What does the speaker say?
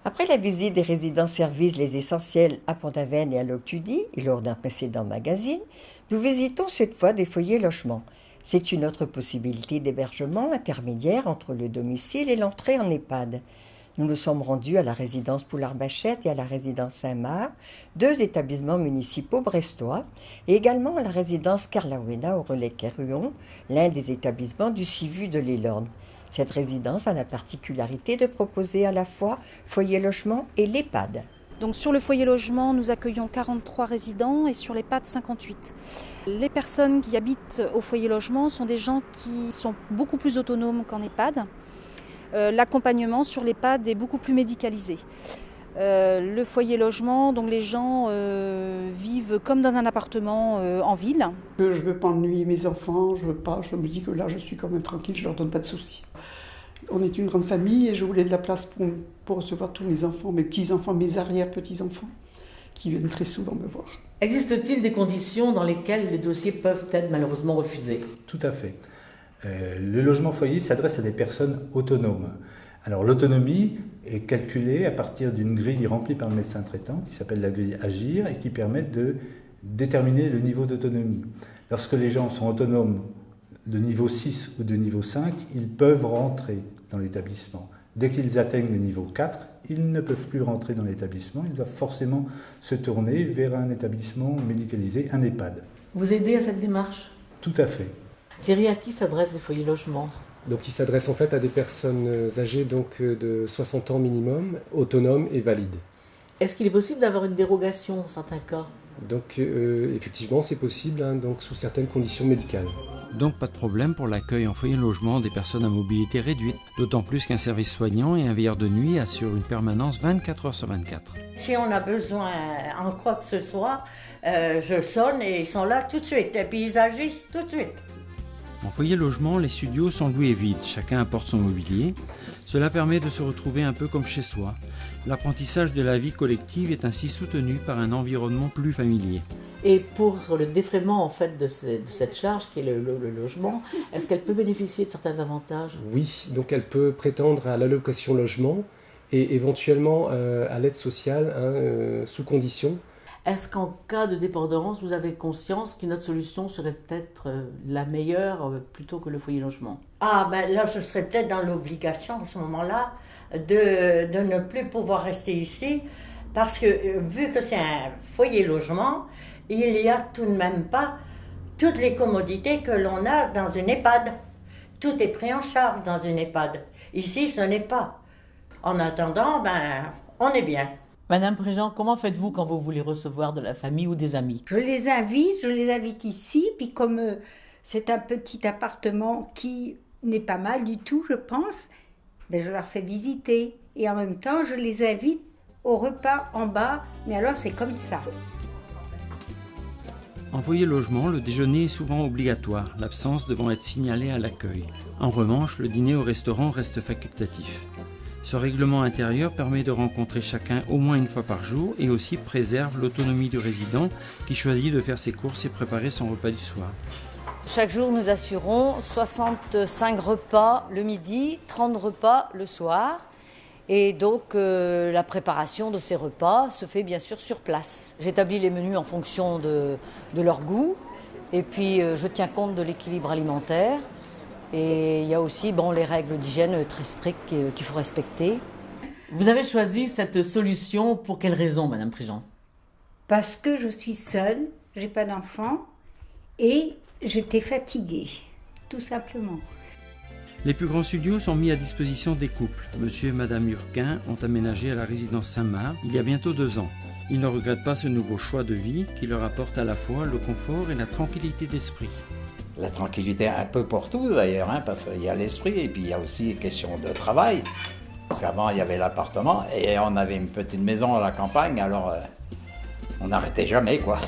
Après la visite des résidences-services Les Essentiels à Pont-Aven et à Loctudy, et lors d'un précédent magazine, nous visitons cette fois des foyers logements. C'est une autre possibilité d'hébergement intermédiaire entre le domicile et l'entrée en EHPAD. Nous nous sommes rendus à la résidence Poulard-Bachette et à la résidence Saint-Marc, deux établissements municipaux brestois, et également à la résidence Carlawena au relais Kerhuon, l'un des établissements du CIVU de l'Elorn. Cette résidence a la particularité de proposer à la fois foyer logement et l'EHPAD. Donc sur le foyer logement, nous accueillons 43 résidents et sur l'EHPAD 58. Les personnes qui habitent au foyer logement sont des gens qui sont beaucoup plus autonomes qu'en EHPAD. L'accompagnement sur l'EHPAD est beaucoup plus médicalisé. Le foyer logement, donc les gens vivent comme dans un appartement en ville. Je ne veux pas ennuyer mes enfants, je me dis que là je suis quand même tranquille, je ne leur donne pas de soucis. On est une grande famille et je voulais de la place pour recevoir tous mes enfants, mes petits-enfants, mes arrière-petits-enfants, qui viennent très souvent me voir. Existe-t-il des conditions dans lesquelles les dossiers peuvent être malheureusement refusés ? Tout à fait. Le logement foyer s'adresse à des personnes autonomes. Alors l'autonomie est calculée à partir d'une grille remplie par le médecin traitant qui s'appelle la grille Agir et qui permet de déterminer le niveau d'autonomie. Lorsque les gens sont autonomes de niveau 6 ou de niveau 5, ils peuvent rentrer dans l'établissement. Dès qu'ils atteignent le niveau 4, ils ne peuvent plus rentrer dans l'établissement, ils doivent forcément se tourner vers un établissement médicalisé, un EHPAD. Vous aidez à cette démarche ? Tout à fait. Thierry, à qui s'adressent les foyers logements ? Donc il s'adresse en fait à des personnes âgées de 60 ans minimum, autonomes et valides. Est-ce qu'il est possible d'avoir une dérogation dans certains cas ? Donc effectivement c'est possible, donc sous certaines conditions médicales. Donc pas de problème pour l'accueil en foyer logement des personnes à mobilité réduite, d'autant plus qu'un service soignant et un veilleur de nuit assurent une permanence 24 heures sur 24. Si on a besoin en quoi que ce soit, je sonne et ils sont là tout de suite, et puis ils agissent tout de suite. En foyer logement, les studios sont loués vides, chacun apporte son mobilier. Cela permet de se retrouver un peu comme chez soi. L'apprentissage de la vie collective est ainsi soutenu par un environnement plus familier. Et pour le défraiement en fait de cette charge qui est le logement, est-ce qu'elle peut bénéficier de certains avantages ? Oui, donc elle peut prétendre à l'allocation logement et éventuellement à l'aide sociale sous condition. Est-ce qu'en cas de dépendance, vous avez conscience qu'une autre solution serait peut-être la meilleure plutôt que le foyer logement ? Ah ben là, je serais peut-être dans l'obligation à ce moment-là de ne plus pouvoir rester ici parce que vu que c'est un foyer logement, il n'y a tout de même pas toutes les commodités que l'on a dans une EHPAD. Tout est pris en charge dans une EHPAD. Ici, ce n'est pas. En attendant, on est bien. Madame Préjean, comment faites-vous quand vous voulez recevoir de la famille ou des amis ? Je les invite ici, puis comme c'est un petit appartement qui n'est pas mal du tout, je pense, je leur fais visiter. Et en même temps, je les invite au repas en bas, mais alors c'est comme ça. En foyer logement, le déjeuner est souvent obligatoire, l'absence devant être signalée à l'accueil. En revanche, le dîner au restaurant reste facultatif. Ce règlement intérieur permet de rencontrer chacun au moins une fois par jour et aussi préserve l'autonomie du résident qui choisit de faire ses courses et préparer son repas du soir. Chaque jour, nous assurons 65 repas le midi, 30 repas le soir. Et donc, la préparation de ces repas se fait bien sûr sur place. J'établis les menus en fonction de leur goût et puis je tiens compte de l'équilibre alimentaire. Et il y a aussi les règles d'hygiène très strictes qu'il faut respecter. Vous avez choisi cette solution pour quelle raison, Madame Préjean ? Parce que je suis seule, j'ai pas d'enfant et j'étais fatiguée, tout simplement. Les plus grands studios sont mis à disposition des couples. Monsieur et Madame Urquin ont aménagé à la résidence Saint-Marc il y a bientôt 2 ans. Ils ne regrettent pas ce nouveau choix de vie qui leur apporte à la fois le confort et la tranquillité d'esprit. La tranquillité un peu pour tout d'ailleurs, parce qu'il y a l'esprit et puis il y a aussi les questions de travail. Parce qu'avant il y avait l'appartement et on avait une petite maison à la campagne, alors on n'arrêtait jamais quoi.